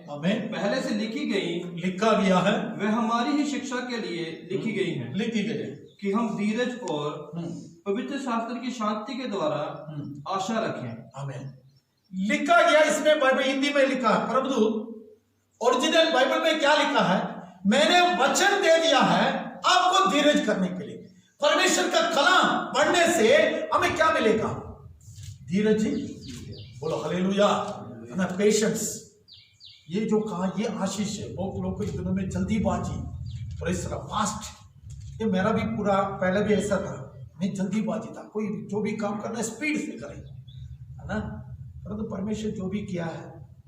हमें पहले से लिखा गया है, वे हमारी ही शिक्षा के लिए लिखी गई हैं, कि हम धीरज और पवित्र शास्त्र की शांति के द्वारा आशा रखें। हमें लिखा गया, इसमें बाइबल हिंदी में लिखा है, परंतु ओरिजिनल बाइबल में क्या लिखा है, मैंने वचन दे दिया है आपको धीरज करने के लिए। परमेश्वर का कलाम पढ़ने से हमें क्या मिलेगा, धीरज। बोलो हालेलुया, ना पेशेंस। ये जो कहा, ये आशीष है। बहुत लोग को इस दिनों में जल्दीबाजी, फास्ट। ये मेरा भी पूरा पहले भी ऐसा था, मैं जल्दीबाजी था, कोई जो भी काम करना है स्पीड से करें, है ना। परंतु परमेश्वर जो भी किया है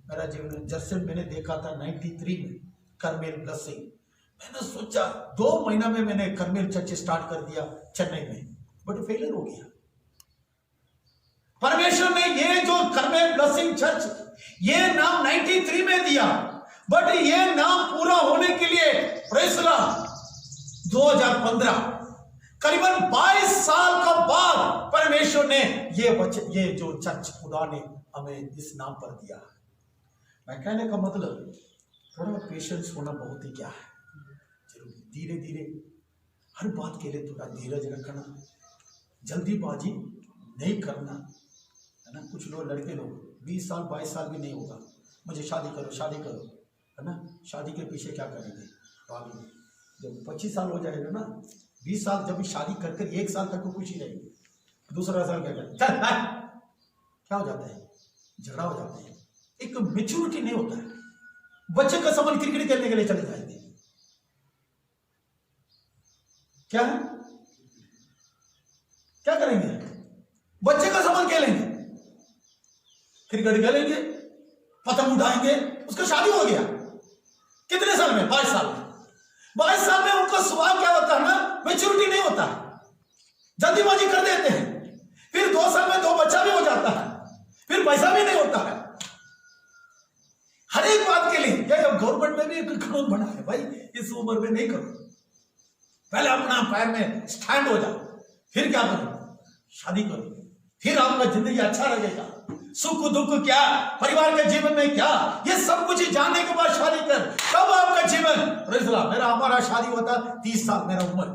मेरा जीवन, जैसे मैंने देखा था 93 में करमेल ब्लेसिंग, मैंने सोचा 2 महीना में मैंने करमेल चर्च स्टार्ट कर दिया चेन्नई में, बट फेलियर हो गया। परमेश्वर ने ये जो करमेल ब्लेसिंग चर्च, ये नाम 93 में दिया, बट ये नाम पूरा होने के लिए प्रेज़ द लॉर्ड 2015 करीबन 22 साल का बाद परमेश्वर ने ये जो चर्च खुदा ने हमें इस नाम पर दिया। मैं कहने का मतलब थोड़ा पेशेंस होना बहुत ही क्या है जरूरी। धीरे धीरे हर बात के लिए थोड़ा धीरज रखना, जल्दीबाजी नहीं करना, है ना। कुछ लोग, लड़के लोग 20 साल 22 साल भी नहीं होगा, मुझे शादी करो, है ना। शादी के पीछे क्या करेंगे, जब 25 साल हो जाएगा ना, 20 साल जब शादी कर 1 साल तक तो खुशी रहेगी, दूसरा साल क्या करते क्या हो जाता है, झगड़ा हो जाता है, एक मेच्योरिटी नहीं होता है। बच्चे का समान क्रिकेट खेलने के लिए चले जाएंगे, क्या है, क्या करेंगे, बच्चे का समान खेलेंगे, क्रिकेट खेलेंगे, पतंग उड़ाएंगे, उसका शादी हो गया कितने साल में, 22 साल में। 22 साल में उनका स्वभाव क्या होता है ना, मैच्योरिटी नहीं होता है, जल्दीबाजी कर देते हैं। फिर 2 साल में 2 बच्चा भी हो जाता है, फिर पैसा भी नहीं होता है। हर एक बात के लिए क्या, गवर्नमेंट में भी एक कानून बना है, भाई इस उम्र में नहीं करो, पहले अपना पैर में स्टैंड हो जाओ, फिर क्या करो, शादी करो, फिर आपका जिंदगी अच्छा लगेगा। सुख दुख क्या, परिवार के जीवन में क्या, ये सब कुछ जानने के बाद शादी कर, तब आपका जीवन। हमारा शादी होता 30 साल मेरा उम्र,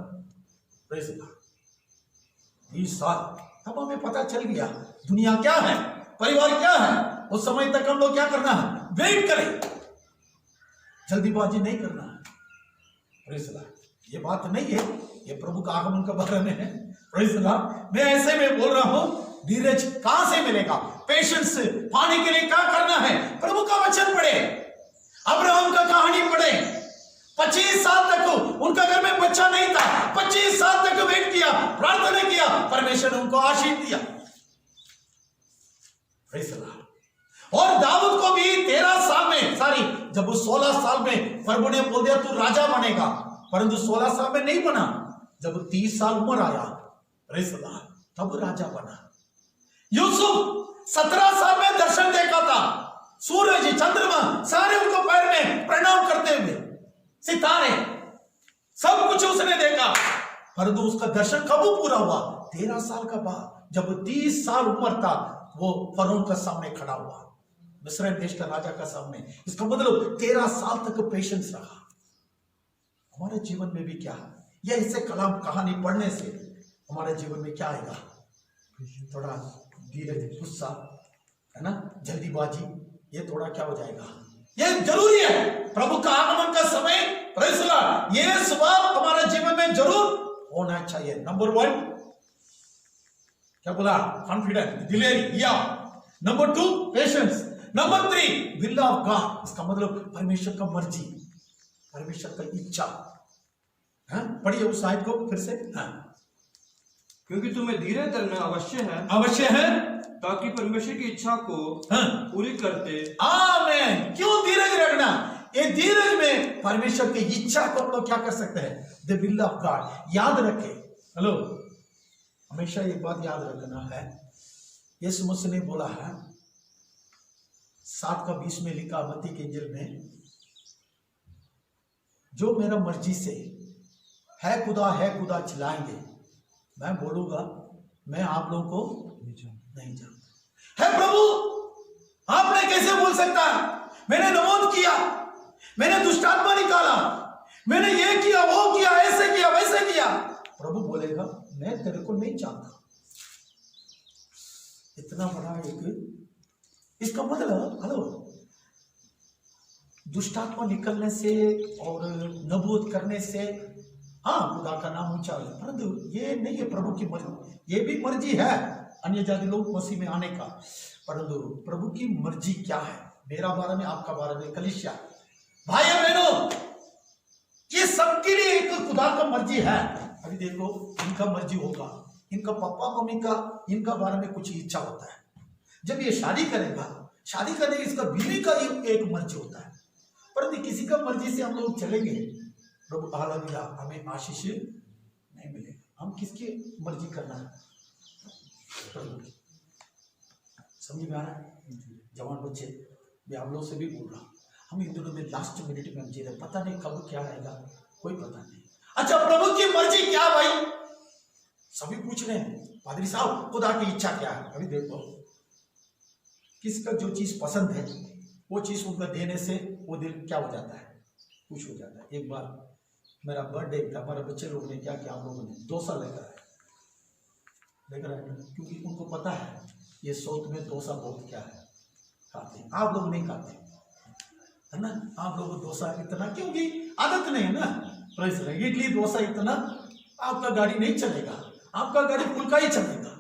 30 साल, तब हमें पता चल गया दुनिया क्या है, परिवार क्या है। उस समय तक हम लोग क्या करना है, वेट करें, जल्दीबाजी नहीं करना है। ये बात नहीं है, ये प्रभु का आगमन के बारे में है। मैं ऐसे में बोल रहा हूं, धीरज कहां से मिलेगा, पेशेंस पाने के लिए क्या करना है, प्रभु का वचन पढ़े, अब्राहम का कहानी पढ़े। 25 साल तक उनका घर में बच्चा नहीं था, 25 साल तक वेट किया, प्रार्थना किया, परमेश्वर ने उनको आशीष दिया। और दाऊद को भी 13 साल में, जब वो 16 साल में प्रभु ने बोल दिया तू राजा बनेगा, परंतु 16 साल में नहीं बना, जब 30 साल उम्र आया, तब राजा बना। यूसुफ 17 साल में दर्शन देखा था, सूरज चंद्रमा सारे उनको पैर में प्रणाम करते हुए, सितारे सब कुछ उसने देखा, परंतु उसका दर्शन कब पूरा हुआ? 13 साल का बाद, जब 30 साल उम्र था, वो फरोन का सामने खड़ा हुआ, मिस्र देश का राजा का सामने। इसका मतलब 13 साल तक पेशेंस रहा। हमारे जीवन में भी क्या है, यह इससे कलाम कहानी पढ़ने से हमारे जीवन में क्या आएगा? थोड़ा धीरज, गुस्सा, है ना, जल्दीबाजी, ये थोड़ा क्या हो जाएगा? ये जरूरी है। प्रभु का आगमन का समय, प्रेज़ लॉर्ड, ये स्वभाव हमारे जीवन में जरूर होना चाहिए। नंबर 1 क्या बोला? कॉन्फिडेंट, दिलेरी, या। Number 2 patience. Number 3 will of God, इसका मतलब परमेश्वर का मर्जी, परमेश्वर का इच्छा। पढ़िए उस आयत को फिर से। क्योंकि तुम्हें धीरज धरना अवश्य है ताकि परमेश्वर की इच्छा को पूरी करते। आमीन। क्यों धीरज रखना? ये धीरज में परमेश्वर की इच्छा को हम लोग क्या कर सकते हैं? The will of God. याद रखें, हेलो, हमेशा एक बात याद रखना है, यीशु मसीह ने बोला है 7:20 में लिखा मत्ती के इंजील में, जो मेरा मर्जी से है खुदा चिल्लाएंगे, मैं बोलूंगा मैं आप लोगों को नहीं जानता। है प्रभु, आपने कैसे बोल सकता है? मैंने नमोद किया, मैंने दुष्टात्मा निकाला, मैंने ये किया, वो किया, ऐसे किया, वैसे किया। प्रभु बोलेगा मैं तेरे को नहीं जानता। इतना बड़ा एक, इसका मतलब, हेलो, दुष्टात्मा निकलने से और नबूद करने से हाँ खुदा का नाम ऊंचा है, परंतु ये नहीं है प्रभु की मर्जी। ये भी मर्जी है अन्य जाति लोग मसीह में आने का, परंतु प्रभु की मर्जी क्या है? मेरा बारे में, आपका बारे में, कलीसिया भाई बहनों, ये सबके लिए एक खुदा का मर्जी है। अभी देखो, इनका मर्जी होगा, इनका पापा मम्मी का इनका बारे में कुछ इच्छा होता है। जब ये शादी करेगा, शादी करने इसका बीवी का एक मर्जी होता है, परंतु किसी का मर्जी से हम लोग चलेंगे, प्रभु हालेलुया, हमें आशीष नहीं मिलेगा। हम किसकी मर्जी करना है? प्रभु की। समझ में आ रहा है? जवान बच्चे, मैं आप लोगों से भी बोल रहा हूं, हम इन दिनों में लास्ट मिनट में हम जी रहे, पता नहीं कब क्या आएगा, कोई पता नहीं। अच्छा, प्रभु की मर्जी क्या भाई? सभी पूछ रहे हैं, पादरी साहब खुदा की इच्छा क्या है? अभी देखो, किसका जो चीज पसंद है वो चीज उनको देने से वो दिल क्या हो जाता है? खुश हो जाता है। एक बार मेरा बर्थडे था, हमारे बच्चे लोग ने क्या किया, हम लोगों ने डोसा लेकर आए, क्योंकि उनको पता है ये साउथ में डोसा बहुत क्या है, खाते हैं। आप लोग नहीं खाते है ना, आप लोगों को डोसा इतना, क्योंकि आदत नहीं है ना। इडली डोसा इतना आपका गाड़ी नहीं चलेगा, आपका गाड़ी फुल्का ही चलेगा।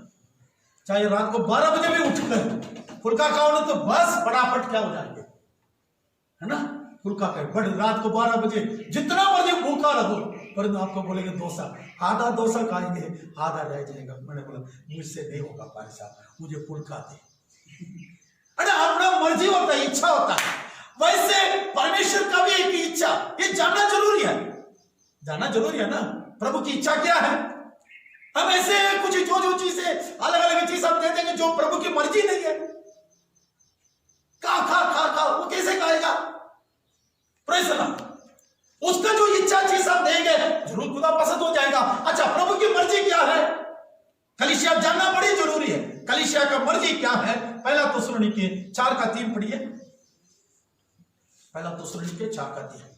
चाहे रात को 12 बजे भी उठकर फुल्का खाओ ना, तो बस फटाफट क्या हो जाएंगे, है ना, फुल्का खाए। बट रात को 12 बजे जितना मर्जी भूखा रहो, परंतु आपको बोलेंगे डोसा, आधा डोसा खाएंगे, आधा रह जाएगा। मैंने बोला मुझसे नहीं होगा भाई साहब, मुझे फुल्का दे। अरे अपना मर्जी होता है, इच्छा होता है। वैसे परमेश्वर का भी एक इच्छा, ये जानना जरूरी है, जानना जरूरी है ना, प्रभु की इच्छा क्या है। हम ऐसे कुछ जो चीजें अलग अलग चीज हम दे देंगे जो प्रभु की मर्जी नहीं है। खा वो कैसे खाएगा? उसका जो इच्छा चीज हम देंगे जरूर खुदा पसंद हो जाएगा। अच्छा, प्रभु की मर्जी क्या है? कलीसिया जानना बड़ी जरूरी है, कलीसिया का मर्जी क्या है। पहला थिस्सलुनीके 4:3 पढ़िए, पहला थिस्सलुनीके 4:3।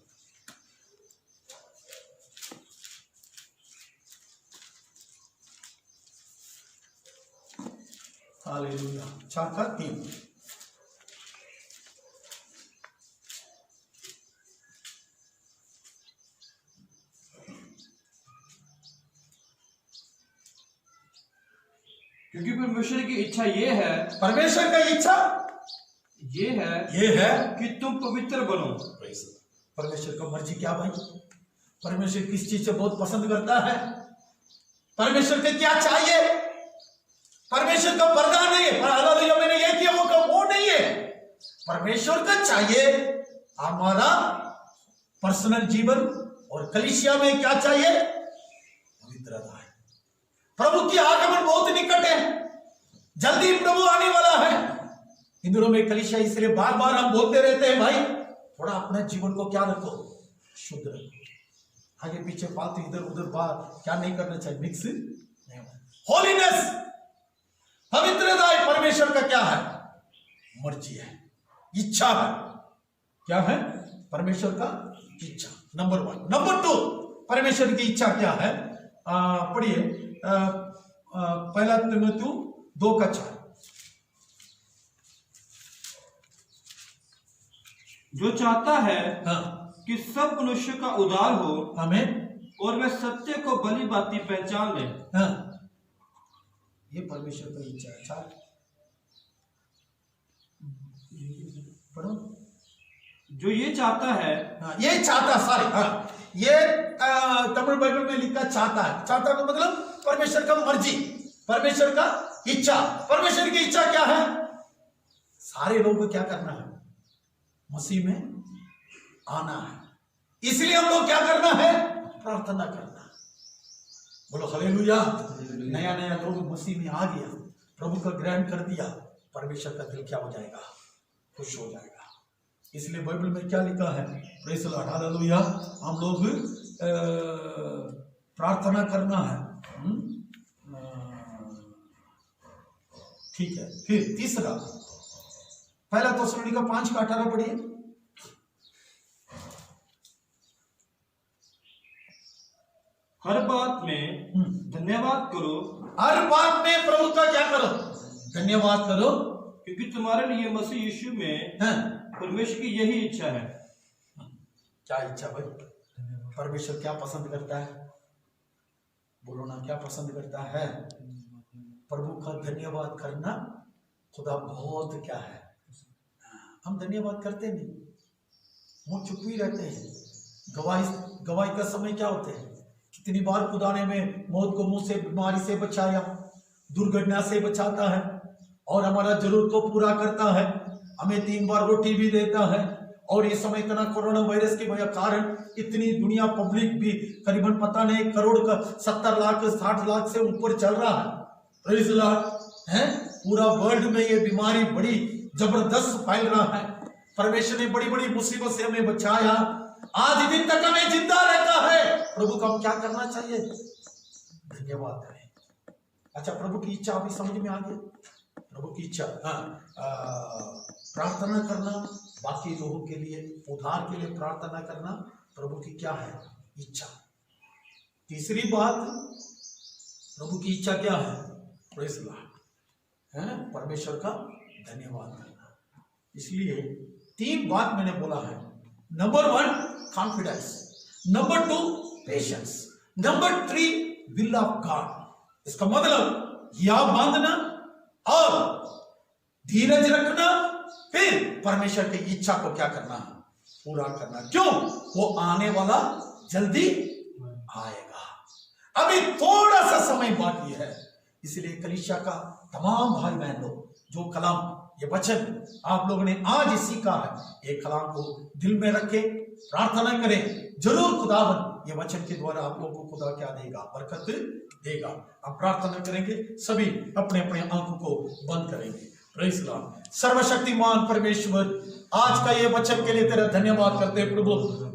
हालेलुया, 4:3। क्योंकि परमेश्वर की इच्छा ये है, परमेश्वर का इच्छा ये है कि तुम पवित्र बनो। परमेश्वर का मर्जी क्या भाई? परमेश्वर किस चीज से बहुत पसंद करता है? परमेश्वर को क्या चाहिए? परमेश्वर का वरदान नहीं है, हालेलुया मैंने ये किया वो नहीं है। परमेश्वर का चाहिए हमारा पर्सनल जीवन, और कलीसिया में क्या चाहिए? पवित्रता है। प्रभु की आगमन बहुत निकट है, जल्दी प्रभु आने वाला है। इन दिनों में कलीसिया इसलिए बार बार हम बोलते रहते हैं, भाई थोड़ा अपने जीवन को क्या रखो, शुद्ध रखो, आगे पीछे फालतू इधर उधर बात क्या नहीं करना चाहिए, मिक्स नहीं होना। होलीनेस, पवित्रता परमेश्वर का क्या है, मर्जी है, इच्छा है। क्या है? परमेश्वर का इच्छा, नंबर 1। नंबर 2, परमेश्वर की इच्छा क्या है? पढ़िए पहला तीमुथियुस 2:4। जो चाहता है हाँ, कि सब मनुष्य का उद्धार हो आमीन, और वे सत्य को भली भांति पहचान ले। हाँ, ये परमेश्वर की इच्छा है। चार पढ़ो। जो ये चाहता है, हाँ, ये चाहता, सॉरी, हाँ, ये तमिल बाइबल में लिखा चाहता है। चाहता का मतलब परमेश्वर का मर्जी, परमेश्वर का इच्छा। परमेश्वर की इच्छा क्या है? सारे लोगों को क्या करना है? मसीह में आना है। इसलिए हम लोग क्या करना है? प्रार्थना करना। बोलो हालेलुया। नया नया लोग मसीह में आ गया, प्रभु का ग्रहण कर दिया, परमेश्वर का दिल क्या हो जाएगा? खुश हो जाएगा। इसलिए बाइबल में क्या लिखा है? Praise the Lord, hallelujah. हम लोग प्रार्थना करना है। ठीक है। फिर तीसरा, पहला थिस्सलुनीका 5:18 पढ़िए। हर बात में धन्यवाद करो, हर बात में प्रभु का क्या करो? धन्यवाद करो, क्योंकि तुम्हारे लिए मसीह यीशु में हाँ। परमेश्वर की यही इच्छा है। क्या इच्छा भाई? परमेश्वर क्या पसंद करता है? बोलो ना, क्या पसंद करता है? प्रभु का धन्यवाद करना। खुदा बहुत क्या है, हम धन्यवाद करते नहीं, मुंह चुप ही रहते हैं। गवाही का समय क्या होते हैं? कितनी बार खुदा ने में मौत को मुंह से, बीमारी से बचाया, दुर्घटना से बचाता है, और हमारा जरूरत को पूरा करता है। हमें 3 बार रोटी भी देता है। और ये समय इतना कोरोना वायरस के वजह कारण इतनी दुनिया पब्लिक भी करीबन पता नहीं 1 करोड़ का 70 लाख 60 लाख से ऊपर चल रहा है। प्रेज़ द लॉर्ड है। पूरा वर्ल्ड में ये बीमारी बड़ी जबरदस्त फैल रहा है। परमेश्वर ने बड़ी बड़ी मुसीबत से हमें बचाया, आज दिन तक हमें जिंदा रहता है। प्रभु का हम क्या करना चाहिए? धन्यवाद करें। अच्छा, प्रभु की इच्छा अभी समझ में आ गई? प्रभु की इच्छा, प्रार्थना करना, बाकी लोगों के लिए, उद्धार के लिए प्रार्थना करना, प्रभु की क्या है? इच्छा। तीसरी बात, प्रभु की इच्छा क्या है? प्रेज़ द लॉर्ड है, परमेश्वर का धन्यवाद करना। इसलिए 3 बात मैंने बोला है। Number 1 confidence, number 2 patience, number 3 will of God. इसका मतलब या बांधना और धीरज रखना, फिर परमेश्वर की इच्छा को क्या करना? पूरा करना। क्यों? वो आने वाला जल्दी आएगा। अभी थोड़ा सा समय बाकी है। इसलिए कलीसिया का तमाम भाई बहन लोग, जो कलाम, ये वचन आप लोगों ने आज सीखा है, ये कलाम को दिल में रखे, प्रार्थना करें। जरूर खुदावन ये वचन के द्वारा आप लोगों को खुदा क्या देगा? बरकत देगा। आप प्रार्थना करेंगे, सभी अपने अपने आंखों को बंद करेंगे। Praise the Lord. सर्वशक्तिमान परमेश्वर, आज का ये वचन के लिए तेरा धन्यवाद करते हैं प्रभु।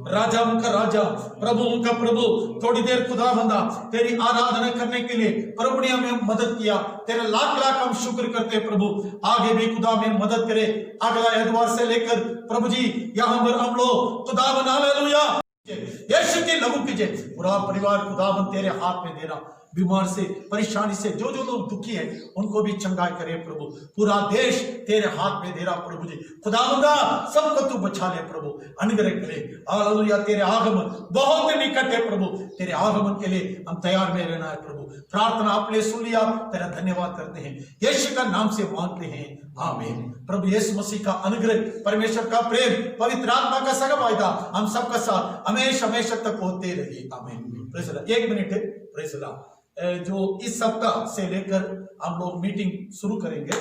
राजा उनका राजा, प्रभु उनका प्रभु, थोड़ी देर खुदा बंदा तेरी आराधना करने के लिए प्रभु ने हमें मदद किया। तेरा लाख लाख हम शुक्र करते हैं प्रभु। आगे भी खुदा में मदद करे। अगला एतवार से लेकर प्रभु जी यहाँ पर हम लोग खुदा बना, हालेलुया, यीशु के लहू कीजिए। पूरा परिवार खुदावन तेरे हाथ में देना। बीमार से, परेशानी से जो जो लोग दुखी है उनको भी चंगाई करे प्रभु। पूरा देश तेरे हाथ में दे रहा प्रभु जी। खुदावंदा सबको तू बचा ले प्रभु, अनुग्रह करे। हालेलुया। तेरे आगमन बहुत निकट है प्रभु। तेरे आगमन के लिए हम तैयार में रहना है प्रभु। प्रार्थना आपने सुन लिया, तेरा धन्यवाद करते हैं, यीशु का नाम से मांगते हैं, आमीन। प्रभु यीशु मसीह का अनुग्रह, परमेश्वर का प्रेम, पवित्र आत्मा का सगा वायदा हम सबका साथ हमेशा हमेशा तक होते रहे, आमीन। Praise the Lord. 1 minute, praise the Lord. जो इस सप्ताह से लेकर हम लोग मीटिंग शुरू करेंगे,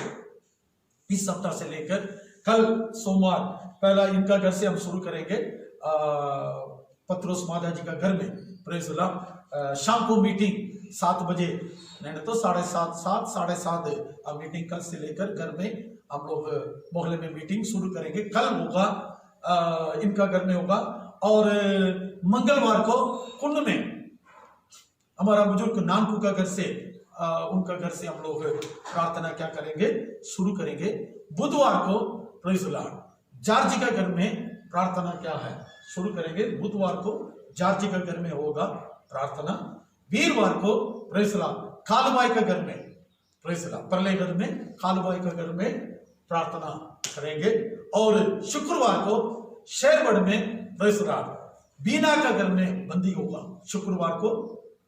इस सप्ताह से लेकर कल सोमवार पहला इनका घर से हम शुरू करेंगे, पत्रोस माता जी का घर में। Praise the Lord. शाम को मीटिंग 7 बजे, नहीं तो 7:30 7:30 मीटिंग कल से लेकर घर में हम लोग मोहल्ले में मीटिंग शुरू करेंगे। कल होगा इनका घर में होगा, और मंगलवार को कुंड में हमारा बुजुर्ग नानकू का घर से उनका घर से हम लोग प्रार्थना क्या करेंगे, शुरू करेंगे। बुधवार को प्रेज़ द लॉर्ड जॉर्ज का घर में प्रार्थना क्या है, शुरू करेंगे। बुधवार को जॉर्ज का घर में होगा प्रार्थना। वीरवार को प्रेज़ द लॉर्ड कालूबाई का घर में, प्रेज़ द लॉर्ड परलेगढ़ में कालूबाई का घर में प्रार्थना करेंगे। और शुक्रवार को शेरगढ़ में प्रेज़ द लॉर्ड बीना का घर में बंदी होगा। शुक्रवार को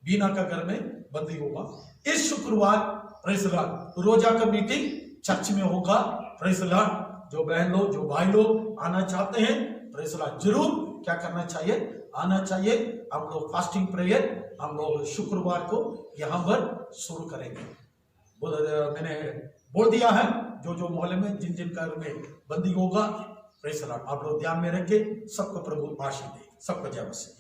बीना का घर में बंदी होगा। इस शुक्रवार प्रेज़ द लॉर्ड रोजा का मीटिंग चर्च में होगा। प्रेज़ द लॉर्ड जो बहन लोग, जो भाई लोग आना चाहते हैं, प्रेज़ द लॉर्ड जरूर क्या करना चाहिए, आना चाहिए। हम लोग फास्टिंग प्रेयर हम लोग शुक्रवार को यहाँ पर शुरू करेंगे। मैंने बोल दिया है जो मोहल्ले में जिन जिन घर में बंदी होगा, प्रेज़ द लॉर्ड आप लोग ध्यान में रखें। सबको प्रभु आशीष दे। सबको जय मसीह।